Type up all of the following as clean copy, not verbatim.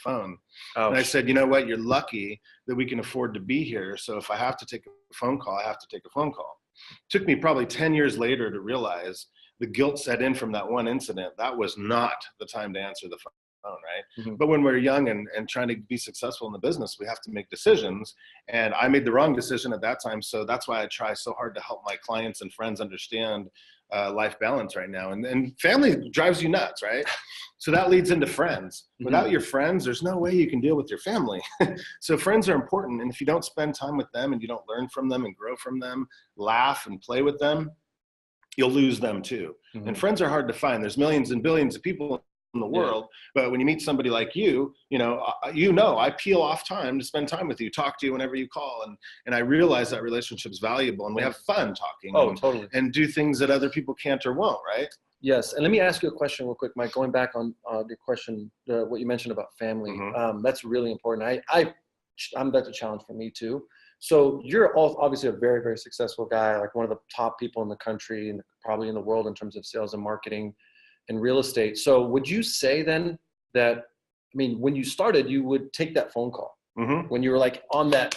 phone. Oh. And I said, you know what? You're lucky that we can afford to be here. So if I have to take a phone call, I have to take a phone call. It took me probably 10 years later to realize the guilt set in from that one incident. That was not the time to answer the phone. Right. Mm-hmm. But when we're young and trying to be successful in the business, we have to make decisions. And I made the wrong decision at that time. So that's why I try so hard to help my clients and friends understand life balance right now. And family drives you nuts, right? So that leads into friends. Without your friends, there's no way you can deal with your family. So friends are important. And if you don't spend time with them and you don't learn from them and grow from them, laugh and play with them, you'll lose them too. And friends are hard to find. There's millions and billions of people in the world, but when you meet somebody like you, I peel off time to spend time with you, talk to you whenever you call, and I realize that relationship's valuable, and we have fun talking. Totally. And do things that other people can't or won't, right? Yes, and let me ask you a question real quick, Mike. Going back on the question, what you mentioned about family, that's really important. That's a challenge for me too. So you're obviously a very, very successful guy, like one of the top people in the country and probably in the world in terms of sales and marketing and real estate. So would you say then that, when you started, you would take that phone call when you were like on that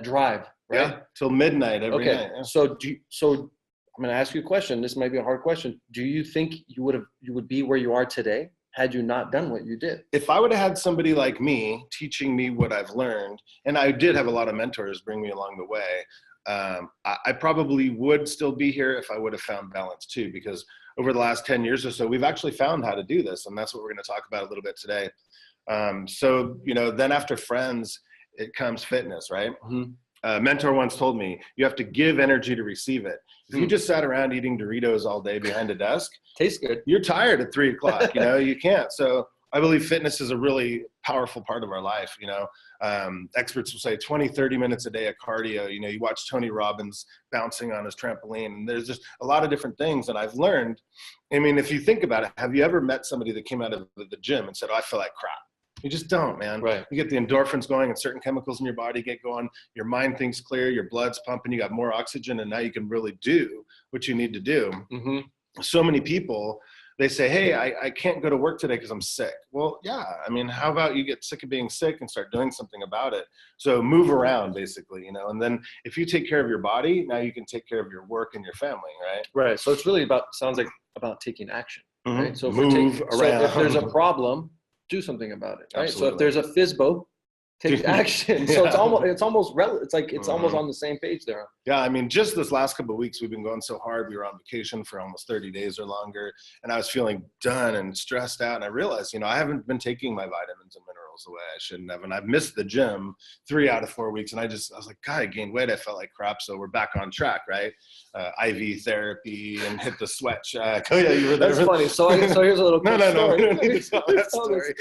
drive, right? Yeah, till midnight every night. Yeah. So I'm going to ask you a question. This might be a hard question. Do you think you would be where you are today had you not done what you did? If I would have had somebody like me teaching me what I've learned, and I did have a lot of mentors bring me along the way, I probably would still be here if I would have found balance too, because over the last 10 years or so, we've actually found how to do this. And that's what we're going to talk about a little bit today. Then after friends, it comes fitness, right? A mentor once told me, you have to give energy to receive it. If you just sat around eating Doritos all day behind a desk, tastes good, you're tired at 3 o'clock, you can't. So I believe fitness is a really powerful part of our life. Experts will say 20, 30 minutes a day of cardio. You watch Tony Robbins bouncing on his trampoline, and there's just a lot of different things that I've learned. If you think about it, have you ever met somebody that came out of the gym and said, oh, I feel like crap? You just don't, man. Right. You get the endorphins going and certain chemicals in your body get going. Your mind thinks clear, your blood's pumping, you got more oxygen, and now you can really do what you need to do. So many people, they say, hey, I can't go to work today because I'm sick. Well, yeah. How about you get sick of being sick and start doing something about it? So move around, basically, and then if you take care of your body, now you can take care of your work and your family, right? Right. So it's really sounds like about taking action, right? So move around. So if there's a problem, do something about it, right? Absolutely. So if there's a FISBO, take action. So it's almost almost on the same page there. Yeah, just this last couple of weeks, we've been going so hard. We were on vacation for almost 30 days or longer, and I was feeling done and stressed out. And I realized, I haven't been taking my vitamins and minerals the way I shouldn't have. And I've missed the gym 3 out of 4 weeks. And I was like, God, I gained weight. I felt like crap. So we're back on track, right? IV therapy and hit the sweat shack. Oh yeah, you were there. That's funny. So here's a little quick story. We don't need to tell that story.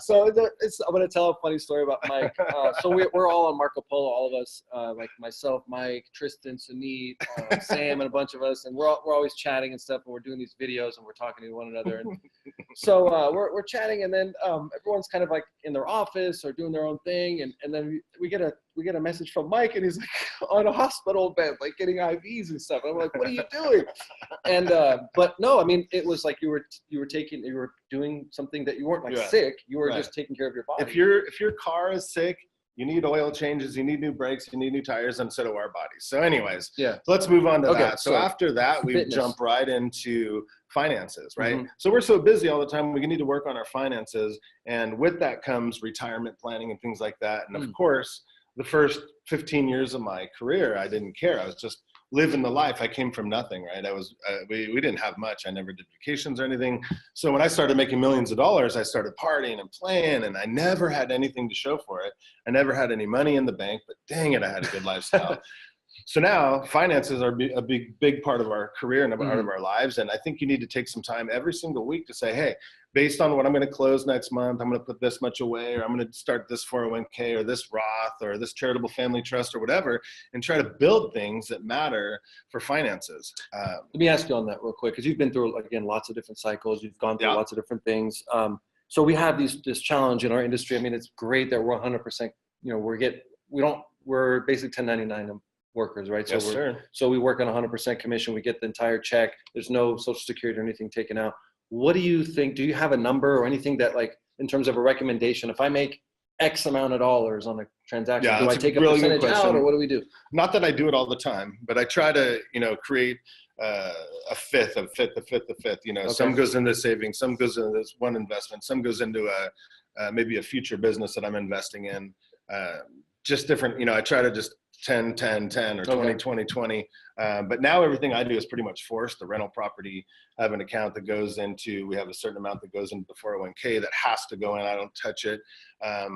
So I'm going to tell a funny story about Mike. So we're all on Marco Polo, all of us, like myself, Mike, Tristan, Sunit, Sam, and a bunch of us, and we're always chatting and stuff, and we're doing these videos and we're talking to one another. And so we're chatting, and then everyone's kind of like in their office or doing their own thing, and then we get a message from Mike, and he's like on a hospital bed, like getting IVs and stuff. And I'm like, what are you doing? And but no, it was like you were doing something that you weren't sick. You were just taking care of your body. If your car is sick, you need oil changes, you need new brakes, you need new tires, and so do our bodies. So anyways, so let's move on to that. So after that, we jump right into finances, right? So we're so busy all the time, we need to work on our finances. And with that comes retirement planning and things like that. And of course, the first 15 years of my career, I didn't care. I was just living the life. I came from nothing, right? We didn't have much. I never did vacations or anything. So when I started making millions of dollars, I started partying and playing, and I never had anything to show for it. I never had any money in the bank, but dang it, I had a good lifestyle. So now finances are a big part of our career and a part of our lives. And I think you need to take some time every single week to say, hey, based on what I'm going to close next month, I'm going to put this much away, or I'm going to start this 401k or this Roth or this charitable family trust or whatever, and try to build things that matter for finances. Let me ask you on that real quick, because you've been through, again, lots of different cycles. You've gone through lots of different things. So we have this challenge in our industry. It's great that we're 100%, we're basically 1099 workers, right? Yes, sir. So we work on 100% commission. We get the entire check. There's no Social Security or anything taken out. What do you think? Do you have a number or anything that in terms of a recommendation? If I make X amount of dollars on a transaction, do I take a really percentage out, or what do we do? Not that I do it all the time, but I try to, create a fifth. Some goes into savings, some goes into this one investment, some goes into maybe a future business that I'm investing in. Just different, I try to just 10, 10, 10 or 20, 20, 20. But now everything I do is pretty much forced. The rental property, I have an account that goes into, we have a certain amount that goes into the 401k that has to go in. I don't touch it. I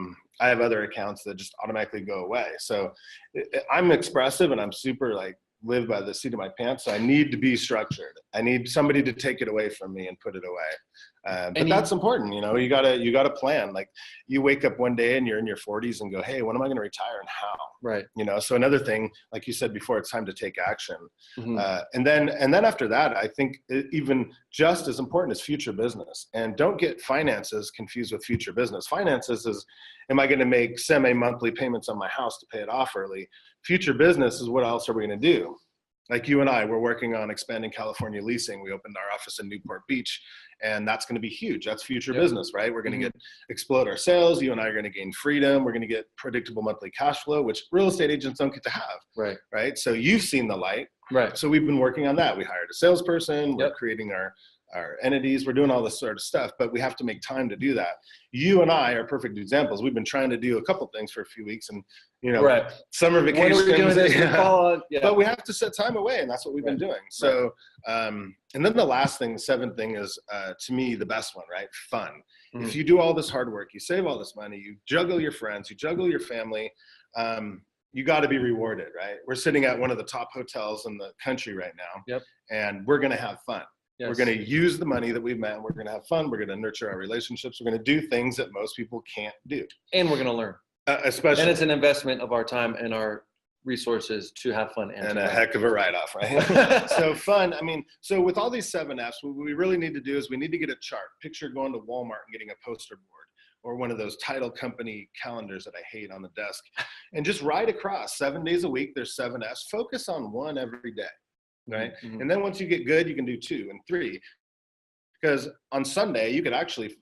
have other accounts that just automatically go away. So I'm expressive and I'm super live by the seat of my pants. So I need to be structured. I need somebody to take it away from me and put it away. But that's important. You gotta plan. Like you wake up one day and you're in your 40s and go, hey, when am I going to retire and how? Right. So another thing, like you said before, it's time to take action. And then after that, I think even just as important is future business. And don't get finances confused with future business. Finances is, am I going to make semi-monthly payments on my house to pay it off early? Future business is, what else are we going to do? Like you and I, we're working on expanding California leasing. We opened our office in Newport Beach, and that's going to be huge. That's future business, right? We're going to explode our sales. You and I are going to gain freedom. We're going to get predictable monthly cash flow, which real estate agents don't get to have. Right. So you've seen the light. Right. So we've been working on that. We hired a salesperson. We're creating our entities. We're doing all this sort of stuff, but we have to make time to do that. You and I are perfect examples. We've been trying to do a couple things for a few weeks, and summer vacations. When are we doing this? But we have to set time away, and that's what we've been doing. So, and then the last thing, the seventh thing is, to me, the best one, right? Fun. If you do all this hard work, you save all this money, you juggle your friends, you juggle your family, you got to be rewarded, right? We're sitting at one of the top hotels in the country right now, and we're going to have fun. Yes. We're going to use the money that we've made. We're going to have fun. We're going to nurture our relationships. We're going to do things that most people can't do. And we're going to learn. Especially. And it's an investment of our time and our resources to have fun. And a heck of a write-off, right? So fun. So with all these 7 Fs, what we really need to do is we need to get a chart. Picture going to Walmart and getting a poster board or one of those title company calendars that I hate on the desk, and just write across 7 days a week. There's 7 Fs. Focus on one every day. Right. And then once you get good, you can do 2 and 3, because on Sunday you could actually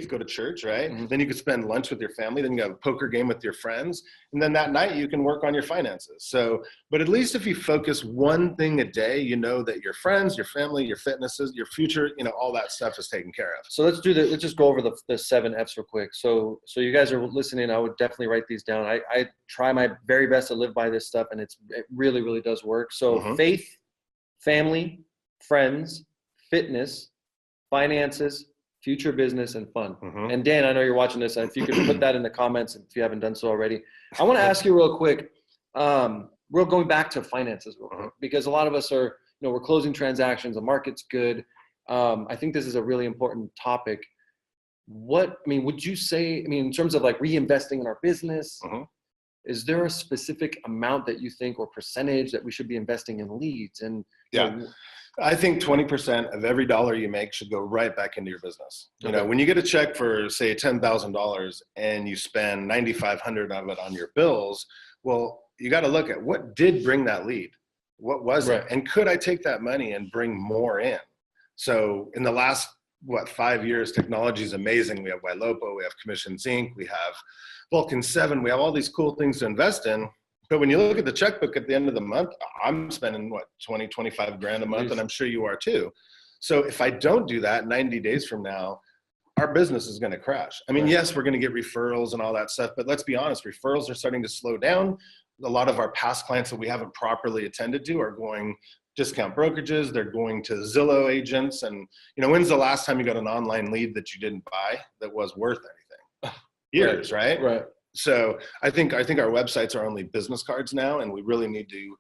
go to church, right? Then you could spend lunch with your family. Then you have a poker game with your friends. And then that night you can work on your finances. So, but at least if you focus one thing a day, that your friends, your family, your fitnesses, your future, all that stuff is taken care of. So let's just go over the 7 Fs real quick. So you guys are listening. I would definitely write these down. I try my very best to live by this stuff, and it really, really does work. So faith, family, friends, fitness, finances, future business, and fun. And Dan, I know you're watching this. If you could put that in the comments if you haven't done so already. I want to ask you real quick, we're going back to finances real quick, because a lot of us are, we're closing transactions. The market's good. I think this is a really important topic. Would you say, in terms of reinvesting in our business, is there a specific amount that you think, or percentage, that we should be investing in leads? And I think 20% of every dollar you make should go right back into your business. When you get a check for, say, $10,000 and you spend $9,500 of it on your bills, well, you got to look at what did bring that lead. What was it? And could I take that money and bring more in? So in the last, 5 years, technology is amazing. We have Ylopo, we have Commissions Inc., we have Vulcan 7, we have all these cool things to invest in. But when you look at the checkbook at the end of the month, I'm spending 20, 25 grand a month, and I'm sure you are too. So if I don't do that 90 days from now, our business is going to crash. Yes, we're going to get referrals and all that stuff, but let's be honest, referrals are starting to slow down. A lot of our past clients that we haven't properly attended to are going discount brokerages. They're going to Zillow agents. And, when's the last time you got an online lead that you didn't buy that was worth anything? Years, right? Right. So I think our websites are only business cards now, and we really need to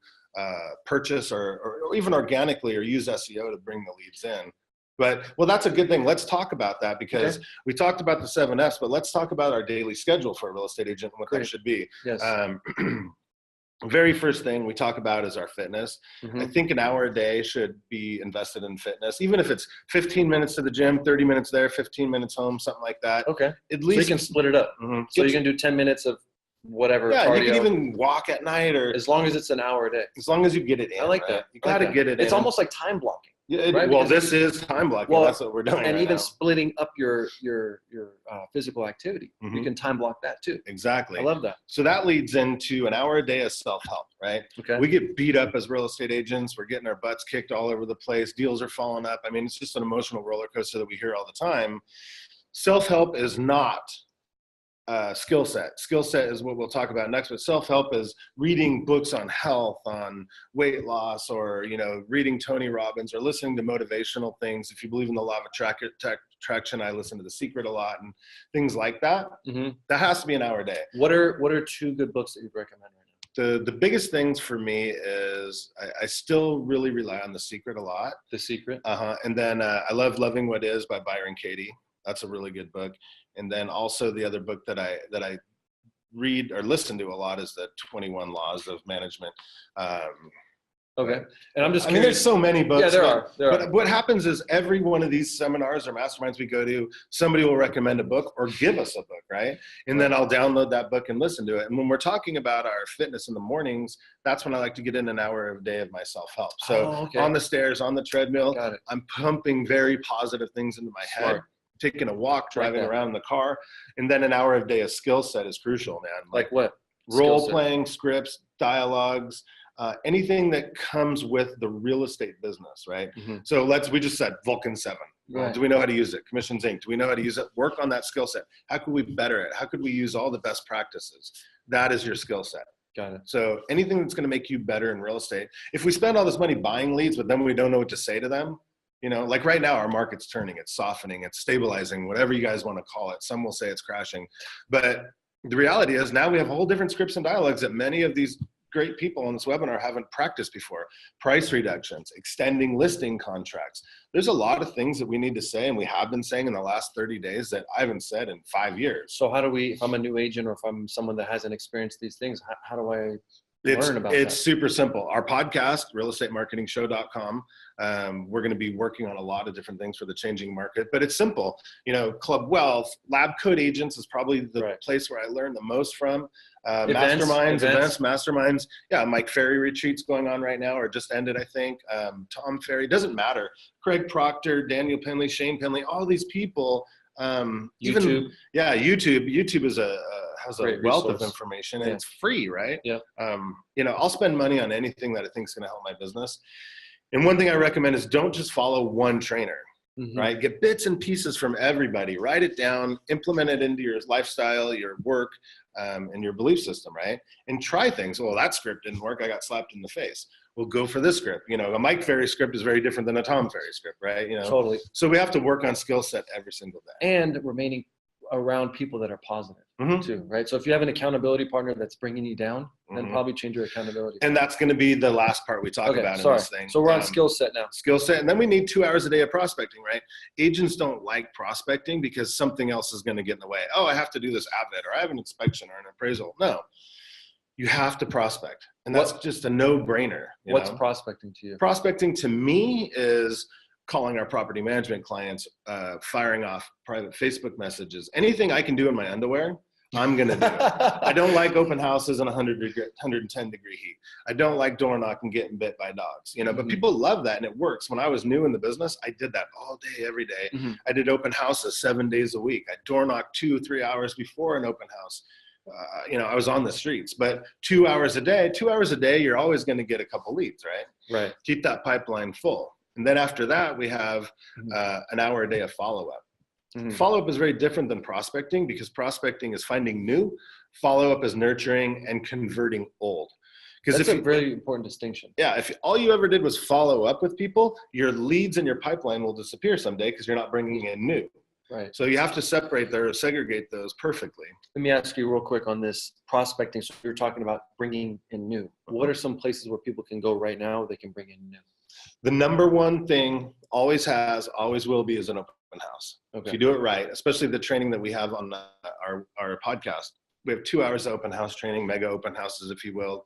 purchase or even organically or use SEO to bring the leads in. But, that's a good thing. Let's talk about that, because we talked about the 7 Fs, but let's talk about our daily schedule for a real estate agent and what that should be. Yes. Very first thing we talk about is our fitness. I think an hour a day should be invested in fitness, even if it's 15 minutes to the gym, 30 minutes there, 15 minutes home, something like that. Okay. At least so you can split it up. So you can do 10 minutes of whatever. Yeah, cardio. you can even walk at night, or as long as it's an hour a day. As long as you get it in. I like that. You got to get it in. It's almost like time blocking. Yeah, right? Well, this is time blocking. Well, that's what we're doing. And right even now. splitting up your physical activity, you can time block that too. Exactly. I love that. So that leads into an hour a day of self-help, right? Okay. We get beat up as real estate agents. We're getting our butts kicked all over the place. Deals are falling up. I mean, it's just an emotional roller coaster that we hear all the time. Self-help is not skill set. Skill set is what we'll talk about next, but self-help is reading books on health, on weight loss, or, you know, reading Tony Robbins or listening to motivational things. If you believe in the law of attraction, I listen to The Secret a lot and things like that. That has to be an hour a day. What are 2 good books that you'd recommend right now? The biggest things for me is I still really rely on The Secret a lot. The Secret? And then I love Loving What Is by Byron Katie. That's a really good book. And then also the other book that I read or listen to a lot is the 21 Laws of Management. Okay. And I'm just curious. I mean, there's so many books. Yeah, there are. But what happens is every one of these seminars or masterminds we go to, somebody will recommend a book or give us a book, right? And then I'll download that book and listen to it. And when we're talking about our fitness in the mornings, that's when I like to get in an hour a day of my self-help. So on the stairs, on the treadmill, I'm pumping very positive things into my head. Taking a walk, driving around in the car, and then an hour a day of skill set is crucial, man. Like what? Role playing, scripts, dialogues, anything that comes with the real estate business, right? So we just said Vulcan 7. Well, do we know how to use it? Commissions Inc. Do we know how to use it? Work on that skill set. How could we better it? How could we use all the best practices? That is your skill set. Got it. So anything that's going to make you better in real estate. If we spend all this money buying leads, but then we don't know what to say to them, you know, like right now, our market's turning, it's softening, it's stabilizing, whatever you guys want to call it. Some will say it's crashing. But the reality is now we have whole different scripts and dialogues that many of these great people on this webinar haven't practiced before. Price reductions, extending listing contracts. There's a lot of things that we need to say, and we have been saying in the last 30 days that I haven't said in 5 years. So how do we, if I'm a new agent or if I'm someone that hasn't experienced these things, how do I learn about that? It's super simple. Our podcast, realestatemarketingshow.com. We're going to be working on a lot of different things for the changing market, but it's simple. You know, Club Wealth, Lab Code Agents is probably the place where I learned the most from. Events, masterminds. Yeah, Mike Ferry retreats going on right now, or just ended, I think. Tom Ferry, doesn't matter. Craig Proctor, Daniel Penley, Shane Penley, all these people. YouTube. YouTube is has a wealth of information, and it's free, right? Yeah. You know, I'll spend money on anything that I think is going to help my business. And one thing I recommend is don't just follow one trainer, right? Get bits and pieces from everybody, write it down, implement it into your lifestyle, your work, and your belief system, right? And try things. Well, that script didn't work. I got slapped in the face. We'll go for this script. You know, a Mike Ferry script is very different than a Tom Ferry script, right? You know, totally. So we have to work on skill set every single day. And remaining around people that are positive too, right? So if you have an accountability partner that's bringing you down, then probably change your accountability. And that's going to be the last part we talk about in this thing. So we're on skill set now. Skill set. And then we need 2 hours a day of prospecting, right? Agents don't like prospecting because something else is going to get in the way. Oh, I have to do this audit, or I have an inspection or an appraisal. No. You have to prospect. And that's just a no-brainer. What's prospecting to you? Prospecting to me is calling our property management clients, firing off private Facebook messages. Anything I can do in my underwear, I'm going to do it. I don't like open houses in 110 degree heat. I don't like door knocking, getting bit by dogs, you know, but people love that and it works. When I was new in the business, I did that all day, every day. I did open houses 7 days a week. I door knocked 2-3 hours before an open house. You know, I was on the streets, but 2 hours a day, you're always going to get a couple leads, right? Right. Keep that pipeline full. And then after that, we have an hour a day of follow-up. Follow-up is very different than prospecting because prospecting is finding new. Follow-up is nurturing and converting old. That's a really important distinction. Yeah, if all you ever did was follow up with people, your leads in your pipeline will disappear someday because you're not bringing in new. Right. So you have to segregate those perfectly. Let me ask you real quick on this prospecting. So you're talking about bringing in new. What are some places where people can go right now they can bring in new? The number one thing always will be is an open house. Okay. If you do it right, especially the training that we have on our podcast. We have 2 hours of open house training, mega open houses, if you will.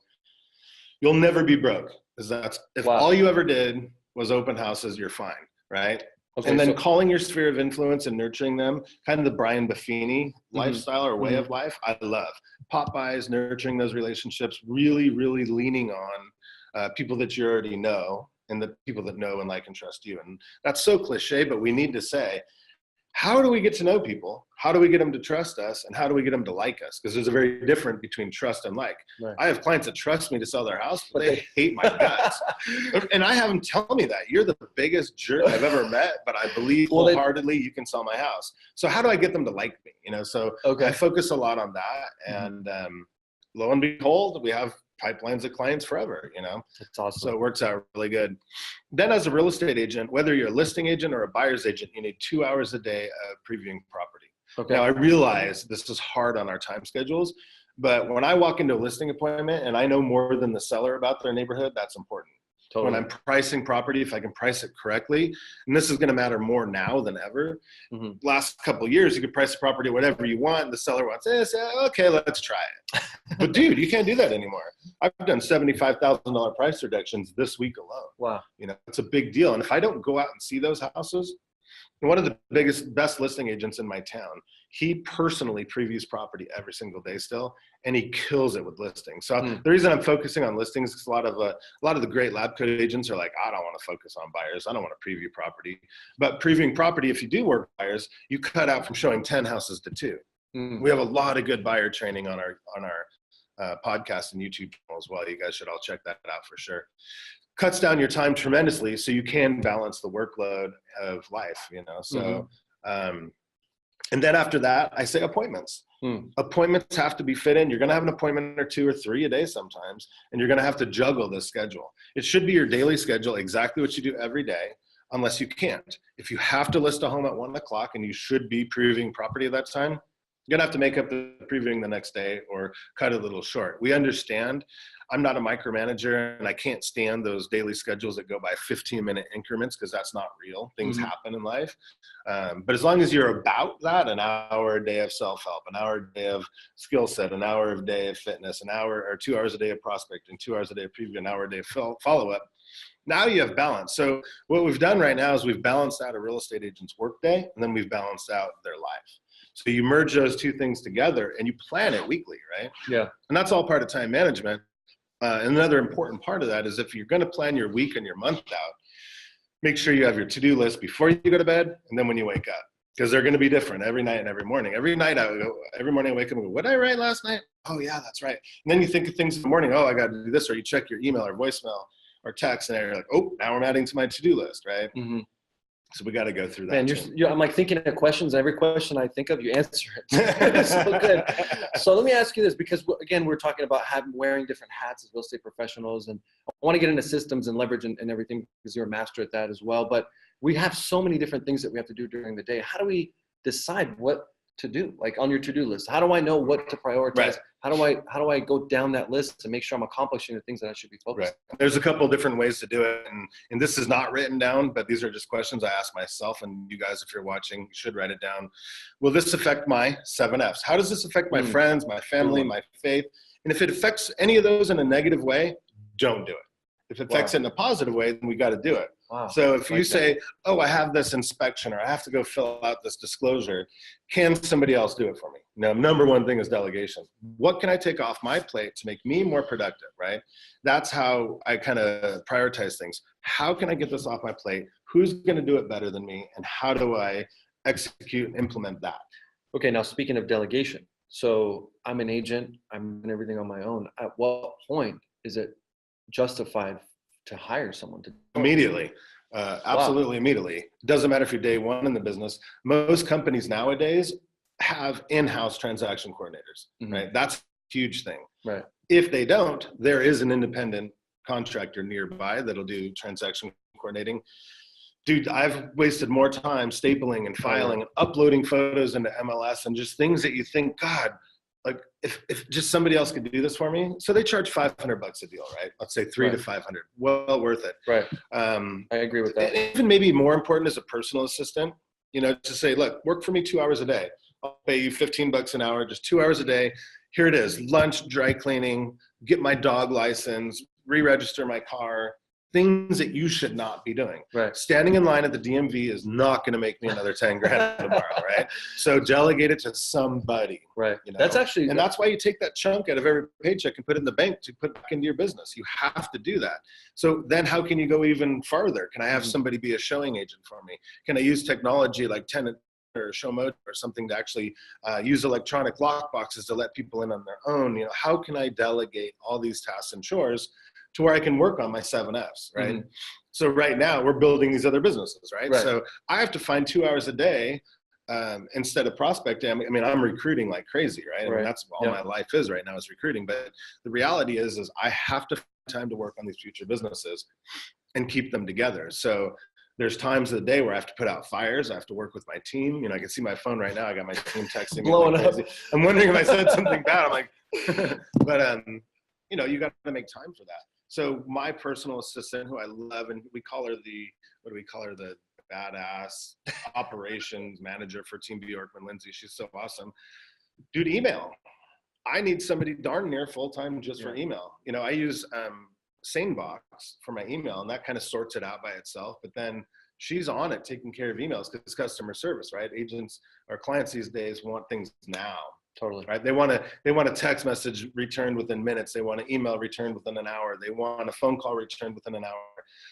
You'll never be broke. If all you ever did was open houses, you're fine, right? Okay, and then calling your sphere of influence and nurturing them, kind of the Brian Buffini lifestyle or way of life, I love. Pop-bys, nurturing those relationships, really, really leaning on people that you already know in the people that know and like and trust you. And that's so cliche, but we need to say, how do we get to know people? How do we get them to trust us? And how do we get them to like us? Because there's a very different between trust and like. Right. I have clients that trust me to sell their house, but they hate my guts. And I have them tell me that. You're the biggest jerk I've ever met, but I believe wholeheartedly you can sell my house. So how do I get them to like me? You know, so I focus a lot on that. And lo and behold, we have pipelines of clients forever, you know. That's awesome. So it works out really good. Then as a real estate agent, whether you're a listing agent or a buyer's agent, you need 2 hours a day of previewing property. Okay. Now I realize this is hard on our time schedules, but when I walk into a listing appointment and I know more than the seller about their neighborhood, that's important. Totally. When I'm pricing property, if I can price it correctly, and this is going to matter more now than ever. Last couple of years, you could price the property whatever you want. The seller wants this. Okay, let's try it. But dude, you can't do that anymore. I've done $75,000 price reductions this week alone. Wow. You know, it's a big deal. And if I don't go out and see those houses, and one of the best listing agents in my town, he personally previews property every single day still, and he kills it with listings. So the reason I'm focusing on listings is a lot of the great lab coat agents are like, I don't want to focus on buyers. I don't want to preview property. But previewing property, if you do work with buyers, you cut out from showing 10 houses to 2. We have a lot of good buyer training on our podcast and YouTube channel as well. You guys should all check that out for sure. Cuts down your time tremendously, so you can balance the workload of life, you know. So and then after that, I say appointments. Appointments have to be fit in. You're going to have an appointment or 2 or 3 a day sometimes, and you're going to have to juggle this schedule. It should be your daily schedule, exactly what you do every day, unless you can't. If you have to list a home at 1 o'clock and you should be previewing property at that time, you're going to have to make up the previewing the next day or cut it a little short. We understand. I'm not a micromanager, and I can't stand those daily schedules that go by 15-minute increments because that's not real. Things happen in life. But as long as you're about that, an hour a day of self-help, an hour a day of skill set, an hour a day of fitness, an hour or 2 hours a day of prospecting, 2 hours a day of preview, an hour a day of follow-up, now you have balance. So what we've done right now is we've balanced out a real estate agent's workday, and then we've balanced out their life. So you merge those two things together and you plan it weekly, right? Yeah. And that's all part of time management. And another important part of that is if you're going to plan your week and your month out, make sure you have your to-do list before you go to bed and then when you wake up, because they're going to be different every night and every morning. Every morning I wake up and go, what did I write last night? Oh yeah, that's right. And then you think of things in the morning. Oh, I got to do this, or you check your email or voicemail or text, and you're like, oh, now I'm adding to my to-do list, right? So we got to go through that. Man, I'm like thinking of questions. Every question I think of, you answer it. It's so good. So let me ask you this, because again, we're talking about wearing different hats as real estate professionals, and I want to get into systems and leverage and everything because you're a master at that as well. But we have so many different things that we have to do during the day. How do we decide what to do, like on your to-do list? How do I know what to prioritize? Right. How do I go down that list to make sure I'm accomplishing the things that I should be focused on? There's a couple of different ways to do it, and this is not written down, but these are just questions I ask myself, and you guys, if you're watching, should write it down. Will this affect my 7 Fs? How does this affect my friends, my family, my faith? And if it affects any of those in a negative way, don't do it. If it affects it in a positive way, then we got to do it. Wow. So if you say, oh, I have this inspection, or I have to go fill out this disclosure, can somebody else do it for me? Now, number one thing is delegation. What can I take off my plate to make me more productive, right? That's how I kind of prioritize things. How can I get this off my plate? Who's going to do it better than me? And how do I execute and implement that? Okay, now speaking of delegation, so I'm an agent, I'm doing everything on my own. At what point is it justified to hire someone to immediately? Absolutely. Immediately. Doesn't matter if you're day one in the business. Most companies nowadays have in-house transaction coordinators, right? That's a huge thing. Right. If they don't, there is an independent contractor nearby that'll do transaction coordinating. Dude, I've wasted more time stapling and filing and uploading photos into MLS and just things that you think, God, like if just somebody else could do this for me. So they charge $500 a deal, right? Let's say $300 to $500. Well worth it. Right. I agree with that. Even maybe more important as a personal assistant, you know, to say, look, work for me 2 hours a day. I'll pay you $15 an hour, just 2 hours a day. Here it is: lunch, dry cleaning, get my dog license, re-register my car, things that you should not be doing. Right. Standing in line at the DMV is not going to make me another 10 grand tomorrow, right? So delegate it to somebody. Right. You know? And that's why you take that chunk out of every paycheck and put it in the bank to put back into your business. You have to do that. So then how can you go even farther? Can I have somebody be a showing agent for me? Can I use technology like Tenant or Showmo or something to actually use electronic lock boxes to let people in on their own? You know, how can I delegate all these tasks and chores to where I can work on my 7Fs, right? Mm-hmm. So right now we're building these other businesses, right? So I have to find 2 hours a day instead of prospecting. I mean, I'm recruiting like crazy, right? I mean, that's all my life is right now is recruiting. But the reality is I have to find time to work on these future businesses and keep them together. So there's times of the day where I have to put out fires. I have to work with my team. You know, I can see my phone right now. I got my team texting me blowing like crazy. I'm wondering if I said something bad. I'm like, but you know, you got to make time for that. So my personal assistant, who I love, and we call her the badass operations manager for Team Bjorkman, Lindsay. She's so awesome. Dude, email. I need somebody darn near full-time just for email. You know, I use SaneBox for my email, and that kind of sorts it out by itself. But then she's on it taking care of emails because it's customer service, right? Agents or clients these days want things now. Totally. Right. They want a text message returned within minutes. They want an email returned within an hour. They want a phone call returned within an hour.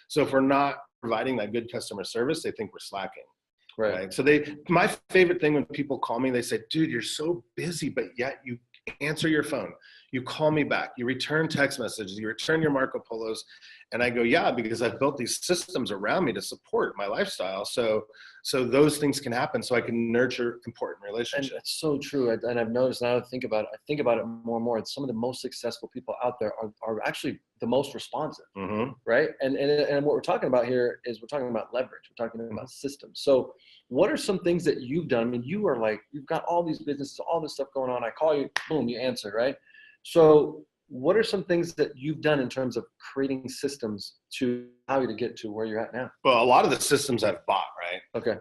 So if we're not providing that good customer service, they think we're slacking. Right. So my favorite thing when people call me, they say, dude, you're so busy, but yet you answer your phone. You call me back. You return text messages. You return your Marco Polos. And I go, yeah, because I've built these systems around me to support my lifestyle. So those things can happen so I can nurture important relationships. And it's so true. And I've noticed now that I think about it more and more. Some of the most successful people out there are actually the most responsive, right? And what we're talking about here is we're talking about leverage. We're talking about systems. So what are some things that you've done? I mean, you've got all these businesses, all this stuff going on. I call you, boom, you answer, right? So what are some things that you've done in terms of creating systems to allow you to get to where you're at now? Well, a lot of the systems I've bought, right? Okay.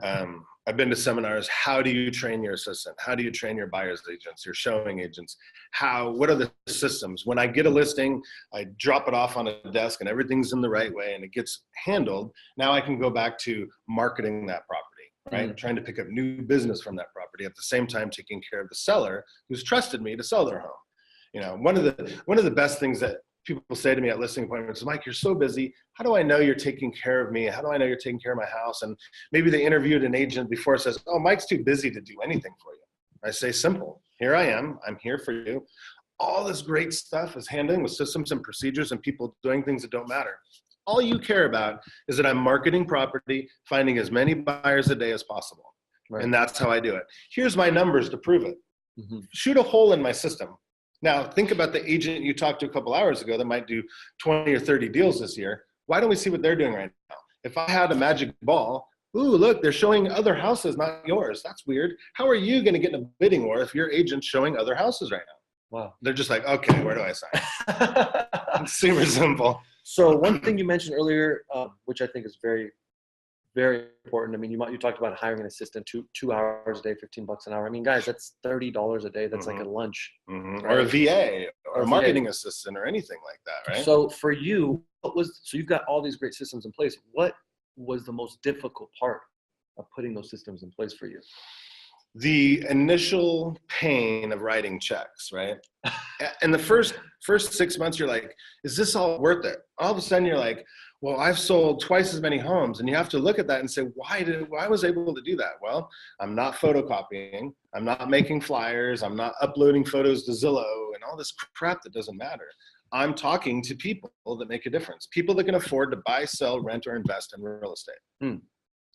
I've been to seminars. How do you train your assistant? How do you train your buyer's agents, your showing agents? What are the systems? When I get a listing, I drop it off on a desk and everything's in the right way and it gets handled. Now I can go back to marketing that property, right? Trying to pick up new business from that property at the same time taking care of the seller who's trusted me to sell their home. You know, one of the best things that people say to me at listing appointments is, Mike, you're so busy. How do I know you're taking care of me? How do I know you're taking care of my house? And maybe they interviewed an agent before and says, oh, Mike's too busy to do anything for you. I say, simple. Here I am. I'm here for you. All this great stuff is handling with systems and procedures and people doing things that don't matter. All you care about is that I'm marketing property, finding as many buyers a day as possible. Right. And that's how I do it. Here's my numbers to prove it. Shoot a hole in my system. Now, think about the agent you talked to a couple hours ago that might do 20 or 30 deals this year. Why don't we see what they're doing right now? If I had a magic ball, ooh, look, they're showing other houses, not yours. That's weird. How are you going to get in a bidding war if your agent's showing other houses right now? Wow. They're just like, okay, where do I sign? It's super simple. So one thing you mentioned earlier, which I think is very, very important. I mean, you talked about hiring an assistant 2 hours a day, $15 an hour. I mean, guys, that's $30 a day. That's like a lunch. Right? Or a VA or a marketing assistant or anything like that, right? So for you, so you've got all these great systems in place. What was the most difficult part of putting those systems in place for you? The initial pain of writing checks, right? And the first 6 months, you're like, is this all worth it? All of a sudden you're like, well, I've sold twice as many homes. And you have to look at that and say, why was I able to do that? Well, I'm not photocopying. I'm not making flyers. I'm not uploading photos to Zillow and all this crap that doesn't matter. I'm talking to people that make a difference. People that can afford to buy, sell, rent, or invest in real estate.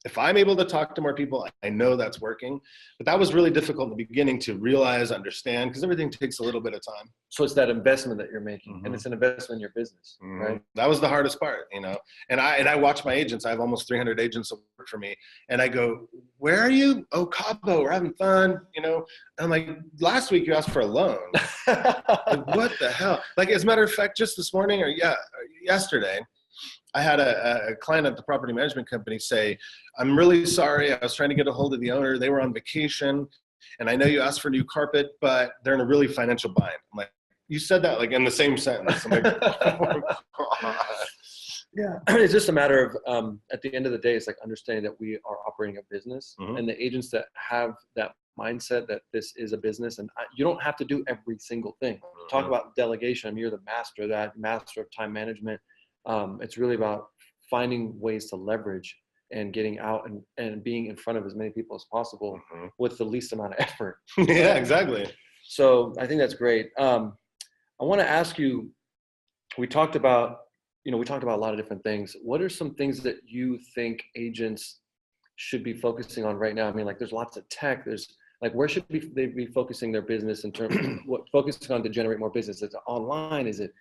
If I'm able to talk to more people, I know that's working. But that was really difficult in the beginning to realize, understand, because everything takes a little bit of time. So it's that investment that you're making, and it's an investment in your business, right? That was the hardest part, you know. And I watch my agents. I have almost 300 agents that work for me. And I go, where are you? Oh, Cabo, we're having fun, you know. And I'm like, last week you asked for a loan. Like, what the hell? Like, as a matter of fact, just this morning or yesterday, I had a client at the property management company say, I'm really sorry. I was trying to get a hold of the owner. They were on vacation. And I know you asked for new carpet, but they're in a really financial bind. I'm like, you said that like in the same sentence. I'm like, oh, God. Yeah, it's just a matter of at the end of the day, it's like understanding that we are operating a business, and the agents that have that mindset that this is a business, and you don't have to do every single thing. Talk about delegation. I mean, you're the master of that, master of time management. It's really about finding ways to leverage and getting out and being in front of as many people as possible with the least amount of effort. Yeah, exactly. So I think that's great. I want to ask you, we talked about a lot of different things. What are some things that you think agents should be focusing on right now? I mean, like there's lots of tech. There's like, where should they be focusing their business in terms of what focusing on to generate more business? Is it online? Is it,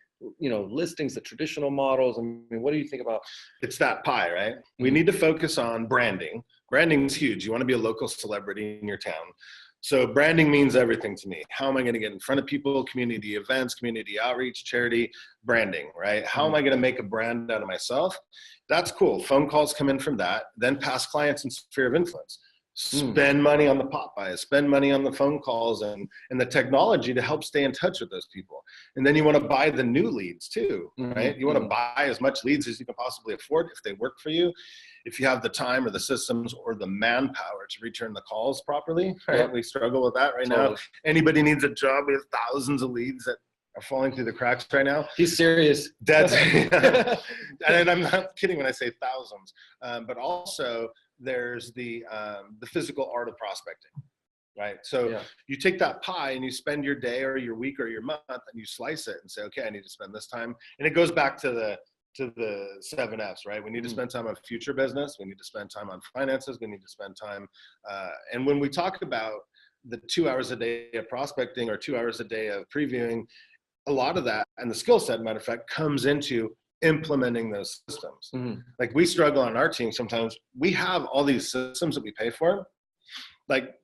listings, the traditional models? I mean, what do you think about? It's that pie, right? We need to focus on branding. Branding is huge. You want to be a local celebrity in your town. So branding means everything to me. How am I going to get in front of people? Community events, community outreach, charity, branding, right? How am I going to make a brand out of myself? That's cool. Phone calls come in from that. Then past clients and sphere of influence. Spend money on the pop buys, spend money on the phone calls and the technology to help stay in touch with those people. And then you want to buy the new leads too, right? You want to buy as much leads as you can possibly afford if they work for you. If you have the time or the systems or the manpower to return the calls properly, right? Yep. We struggle with that right now. Anybody needs a job. We have thousands of leads that are falling through the cracks right now. He's serious. That's and I'm not kidding when I say thousands, but also there's the physical art of prospecting, right? So you take that pie and you spend your day or your week or your month and you slice it and say, okay, I need to spend this time. And it goes back to the 7 F's, right? We need to spend time on future business. We need to spend time on finances. We need to spend time. And when we talk about the 2 hours a day of prospecting or 2 hours a day of previewing, a lot of that and the skill set, matter of fact, comes into implementing those systems. Like we struggle on our team sometimes. We have all these systems that we pay for. Like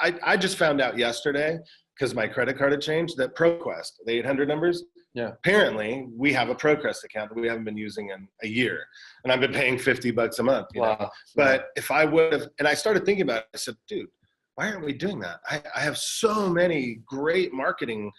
I just found out yesterday, because my credit card had changed, that ProQuest, the 800 numbers, apparently we have a ProQuest account that we haven't been using in a year. And I've been paying $50 a month. You know? But if I would have, and I started thinking about it, I said, dude, why aren't we doing that? I have so many great marketing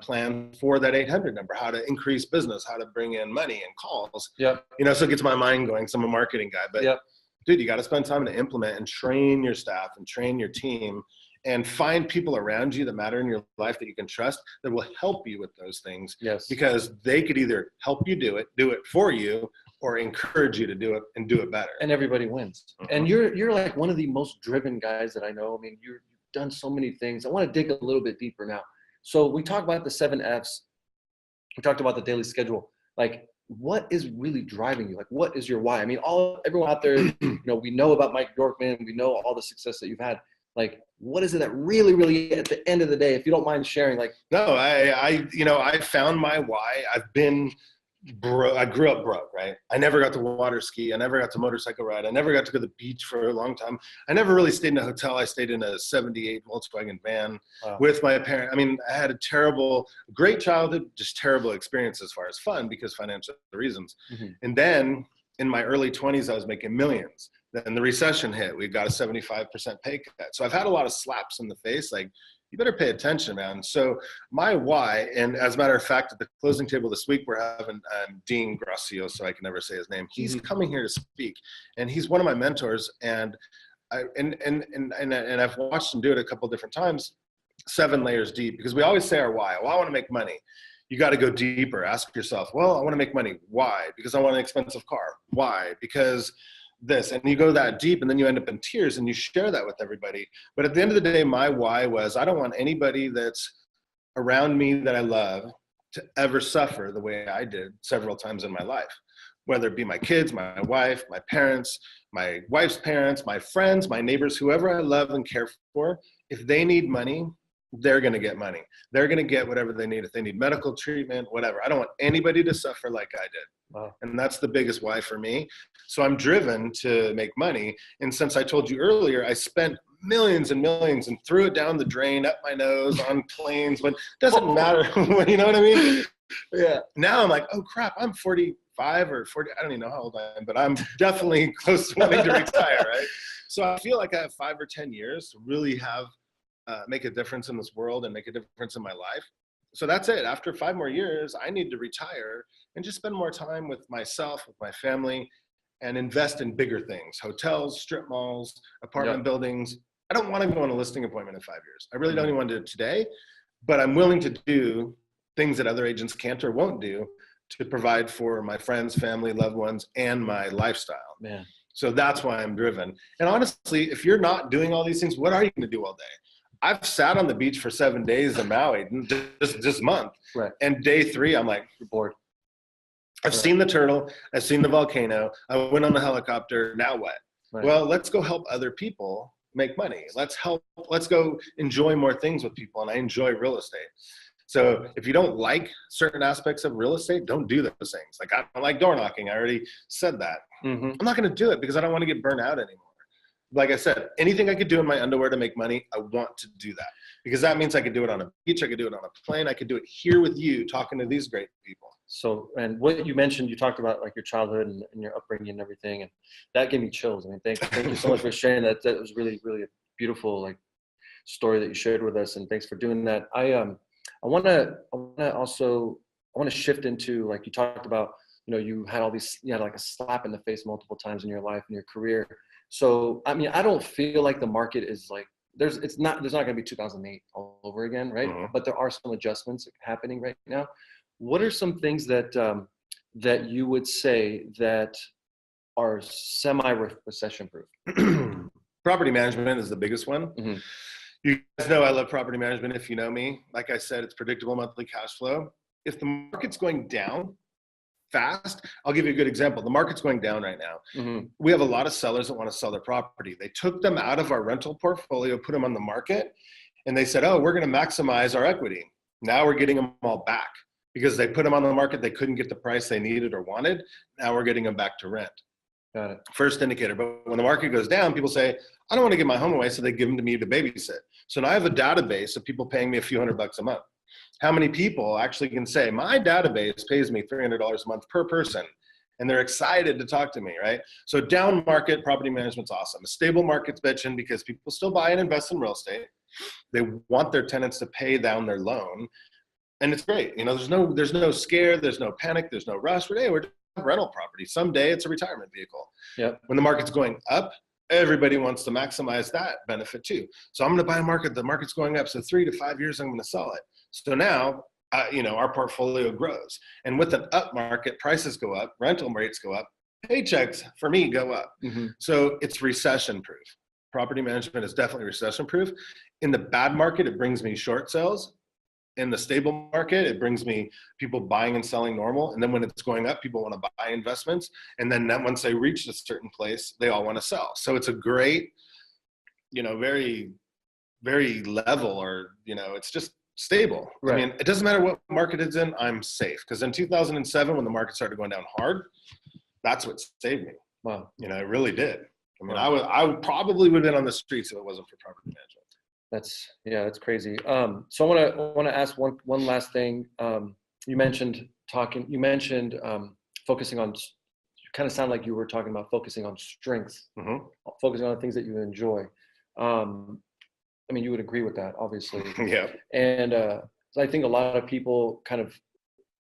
plan for that 800 number, how to increase business, how to bring in money and calls. So it gets my mind going. So I'm a marketing guy, but dude, you got to spend time to implement and train your staff and train your team and find people around you that matter in your life that you can trust that will help you with those things. Because they could either help you do it for you, or encourage you to do it and do it better. And everybody wins. And you're like one of the most driven guys that I know. I mean, you've done so many things. I want to dig a little bit deeper now. So we talked about the 7 F's. We talked about the daily schedule. Like, what is really driving you? Like, what is your why? I mean, everyone out there, we know about Mike Bjorkman. We know all the success that you've had. Like, what is it that really, really, at the end of the day, if you don't mind sharing, like? No, I found my why. I've been broke. I grew up broke, right? I never got to water ski. I never got to motorcycle ride. I never got to go to the beach for a long time. I never really stayed in a hotel. I stayed in a 78 Volkswagen van with my parents. I mean, I had a great childhood, just terrible experience as far as fun because financial reasons. And then in my early 20s, I was making millions. Then the recession hit. We got a 75% pay cut. So I've had a lot of slaps in the face. Like, you better pay attention, man. So my why, and as a matter of fact, at the closing table this week, we're having Dean Gracio, so I can never say his name. He's coming here to speak, and he's one of my mentors. And I've watched him do it a couple different times, 7 layers deep, because we always say our why. Well, I want to make money. You got to go deeper. Ask yourself, well, I want to make money. Why? Because I want an expensive car. Why? Because this, and you go that deep, and then you end up in tears and you share that with everybody. But at the end of the day, my why was, I don't want anybody that's around me that I love to ever suffer the way I did several times in my life, whether it be my kids, my wife, my parents, my wife's parents, my friends, my neighbors, whoever I love and care for. If they need money, they're going to get money. They're going to get whatever they need. If they need medical treatment, whatever. I don't want anybody to suffer like I did. Wow. And that's the biggest why for me. So I'm driven to make money. And since I told you earlier, I spent millions and millions and threw it down the drain, up my nose, on planes, but it doesn't matter. You know what I mean? Yeah. Now I'm like, oh crap, I'm 45 or 40. I don't even know how old I am, but I'm definitely close to wanting to retire, right? So I feel like I have 5 or 10 years to really make a difference in this world and make a difference in my life. So that's it. After 5 more years, I need to retire and just spend more time with myself, with my family, and invest in bigger things, hotels, strip malls, apartment buildings. I don't want to go on a listing appointment in 5 years. I really don't even want to do it today, but I'm willing to do things that other agents can't or won't do to provide for my friends, family, loved ones, and my lifestyle. Man. So that's why I'm driven. And honestly, if you're not doing all these things, what are you going to do all day? I've sat on the beach for 7 days in Maui this month. Right. And day 3, I'm like, you're bored. I've seen the turtle. I've seen the volcano. I went on the helicopter. Now what? Right. Well, let's go help other people make money. Let's go enjoy more things with people. And I enjoy real estate. So if you don't like certain aspects of real estate, don't do those things. Like I don't like door knocking. I already said that. I'm not going to do it because I don't want to get burnt out anymore. Like I said, anything I could do in my underwear to make money, I want to do that because that means I could do it on a beach. I could do it on a plane. I could do it here with you talking to these great people. So, and what you mentioned, you talked about like your childhood and your upbringing and everything. And that gave me chills. I mean, thank you so much for sharing that. That was really, really a beautiful like story that you shared with us. And thanks for doing that. I want to shift into, like you talked about, you know, you had like a slap in the face multiple times in your life and your career. So, I mean, I don't feel like the market is like, there's not going to be 2008 all over again. Right. But there are some adjustments happening right now. What are some things that you would say that are semi-recession proof? Property management is the biggest one. You guys know I love property management. If you know me, like I said, it's predictable monthly cash flow. If the market's going down fast, I'll give you a good example. The market's going down right now. We have a lot of sellers that want to sell their property. They took them out of our rental portfolio, put them on the market, and they said, oh, we're going to maximize our equity. Now we're getting them all back because they put them on the market. They couldn't get the price they needed or wanted. Now we're getting them back to rent. Got it. First indicator. But when the market goes down, people say, I don't want to give my home away, so they give them to me to babysit. So now I have a database of people paying me a few $100 a month. How many people actually can say, my database pays me $300 a month per person, and they're excited to talk to me, right? So down market, property management's awesome. A stable market's bitching because people still buy and invest in real estate. They want their tenants to pay down their loan, and it's great. You know, there's no scare, there's no panic, there's no rush. We're rental property. Someday it's a retirement vehicle. Yep. When the market's going up, everybody wants to maximize that benefit too. So I'm going to buy a market. The market's going up. So 3 to 5 years, I'm going to sell it. So now, our portfolio grows. And with an up market, prices go up, rental rates go up, paychecks for me go up. So it's recession proof. Property management is definitely recession proof. In the bad market, it brings me short sales. In the stable market, it brings me people buying and selling normal. And then when it's going up, people want to buy investments. And then once they reach a certain place, they all want to sell. So it's a great, very, very level, or, it's just stable. Right. I mean, it doesn't matter what market it's in, I'm safe. Because in 2007, when the market started going down hard, that's what saved me. Wow. It really did. I mean, I would probably would have been on the streets if it wasn't for property management. That's crazy. So I want to ask one last thing. You mentioned focusing on. You kind of sound like you were talking about focusing on strengths, focusing on the things that you enjoy. I mean, you would agree with that, obviously. Yeah. And so I think a lot of people kind of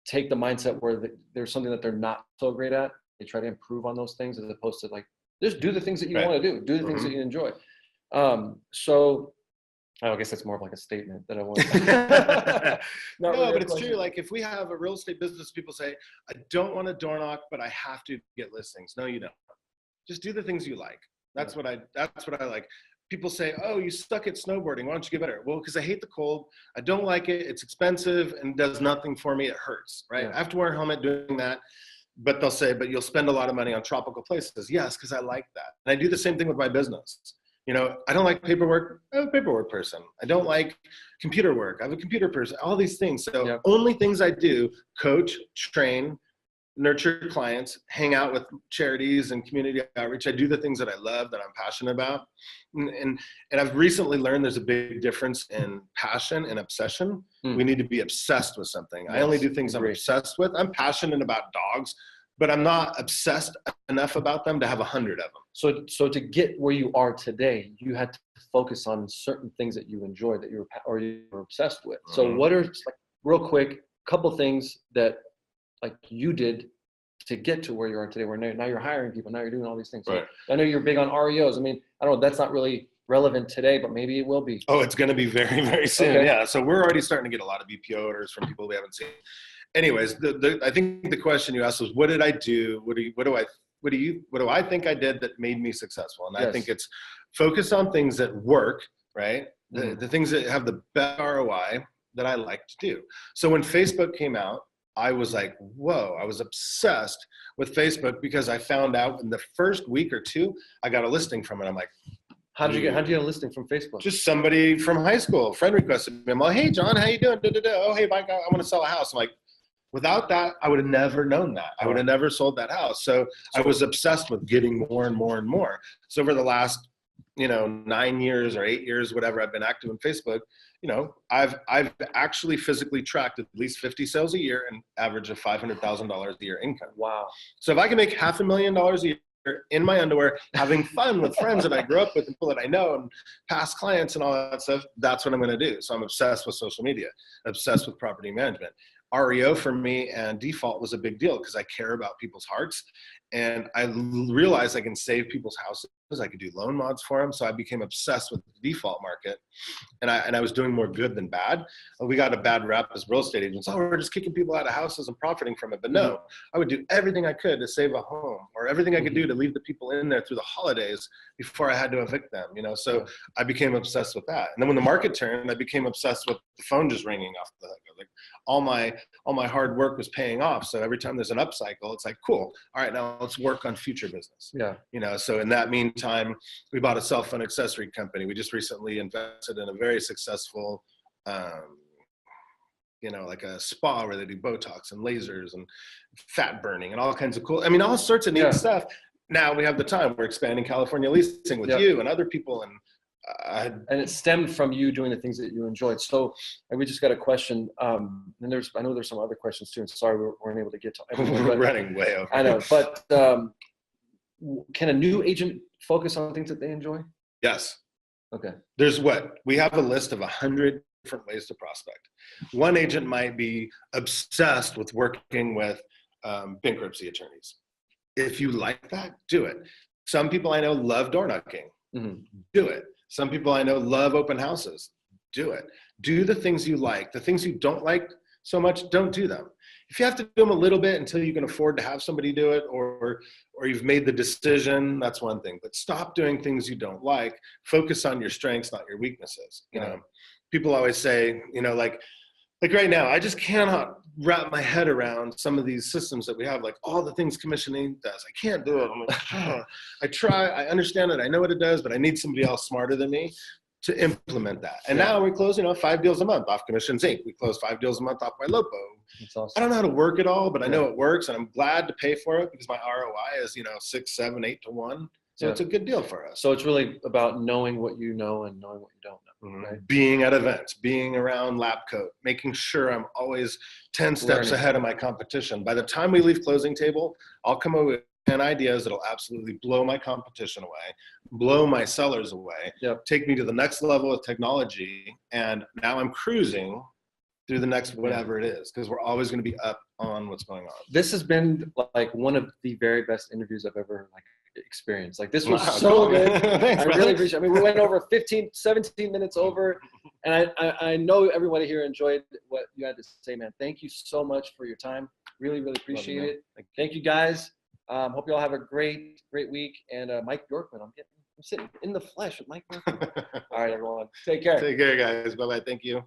take the mindset where there's something that they're not so great at. They try to improve on those things as opposed to like just do the things that you want to do the things that you enjoy. So. I guess that's more of like a statement that I want. No, really, but it's true. Like if we have a real estate business, people say, I don't want to door knock, but I have to get listings. No, you don't. Just do the things you like. That's what I like. People say, oh, you suck at snowboarding. Why don't you get better? Well, because I hate the cold. I don't like it. It's expensive and does nothing for me. It hurts, right? I have to wear a helmet doing that. But they'll say, but you'll spend a lot of money on tropical places. Yes, because I like that. And I do the same thing with my business. I don't like paperwork. I'm a paperwork person. I don't like computer work. I'm a computer person, all these things. So only things I do, coach, train, nurture clients, hang out with charities and community outreach. I do the things that I love, that I'm passionate about. And I've recently learned there's a big difference in passion and obsession. We need to be obsessed with something. Yes, I only do things I'm obsessed with. I'm passionate about dogs, but I'm not obsessed enough about them to have 100 of them. So to get where you are today, you had to focus on certain things that you enjoy, that you were obsessed with. So what are real quick, couple things that like you did to get to where you are today, where now you're hiring people, now you're doing all these things. Right. So I know you're big on REOs. I mean, I don't know, that's not really relevant today, but maybe it will be. Oh, it's going to be very, very soon. Okay. Yeah. So we're already starting to get a lot of BPO orders from people we haven't seen. Anyways, I think the question you asked was, what did I do? What do I think I did that made me successful? And I think it's focus on things that work, right? The things that have the best ROI that I like to do. So when Facebook came out, I was like, whoa, I was obsessed with Facebook because I found out in the first week or two, I got a listing from it. I'm like, how did you get a listing from Facebook? Just somebody from high school, friend requested me. I'm like, hey, John, how you doing? Oh, hey, Mike, I want to sell a house. I'm like, without that, I would have never known that. I would have never sold that house. So I was obsessed with getting more and more and more. So over the last, 9 years or 8 years, whatever, I've been active on Facebook, I've actually physically tracked at least 50 sales a year and average of $500,000 a year income. Wow. So if I can make $500,000 a year in my underwear, having fun with friends that I grew up with and people that I know and past clients and all that stuff, that's what I'm going to do. So I'm obsessed with social media, obsessed with property management. REO for me and default was a big deal because I care about people's hearts. And I realized I can save people's houses. I could do loan mods for them. So I became obsessed with the default market. And I was doing more good than bad. We got a bad rap as real estate agents. Oh, we're just kicking people out of houses and profiting from it. But no, I would do everything I could to save a home or everything I could do to leave the people in there through the holidays before I had to evict them, So I became obsessed with that. And then when the market turned, I became obsessed with the phone just ringing off the hook. Like all my hard work was paying off. So every time there's an upcycle, it's like, cool. All right, now let's work on future business. Yeah. So in that meantime, we bought a cell phone accessory company. We just recently invested in a very successful, like a spa where they do Botox and lasers and fat burning and all kinds of cool, all sorts of neat stuff. Now we have the time. We're expanding California leasing with you and other people. And it stemmed from you doing the things that you enjoyed. So, and we just got a question. And I know there's some other questions too. And sorry, we weren't able to get to everyone. We're running way over. I know, but can a new agent focus on things that they enjoy? Yes. Okay. We have a list of 100 different ways to prospect. One agent might be obsessed with working with bankruptcy attorneys. If you like that, do it. Some people I know love door knocking. Do it. Some people I know love open houses. Do it. Do the things you like. The things you don't like so much, don't do them. If you have to do them a little bit until you can afford to have somebody do it, or you've made the decision, that's one thing. But stop doing things you don't like. Focus on your strengths, not your weaknesses. People always say, like right now, I just cannot wrap my head around some of these systems that we have, like all the things commissioning does. I can't do it. I'm like, I try, I understand it, I know what it does, but I need somebody else smarter than me to implement that. And now we close, 5 deals a month off Commissions Inc. We close 5 deals a month off by Lopo. That's awesome. I don't know how to work it all, but I know it works, and I'm glad to pay for it because my ROI is 6, 7, 8 to 1. So it's a good deal for us. So it's really about knowing what you know and knowing what you don't know. Right? Being at events, being around lab coat, making sure I'm always 10 steps ahead of my competition. By the time we leave closing table, I'll come up with 10 ideas that'll absolutely blow my competition away, blow my sellers away, take me to the next level of technology. And now I'm cruising through the next whatever it is, because we're always going to be up on what's going on. This has been like one of the very best interviews I've ever experienced. Like this was so good. Thanks, I really appreciate it. We went over 17 minutes over, and I know everybody here enjoyed what you had to say, man. Thank you so much for your time. Really, really appreciate it. Thank you guys. Hope you all have a great week. And Mike Bjorkman, I'm sitting in the flesh with Mike Bjorkman. All right, everyone. Take care. Take care, guys. Bye-bye. Thank you.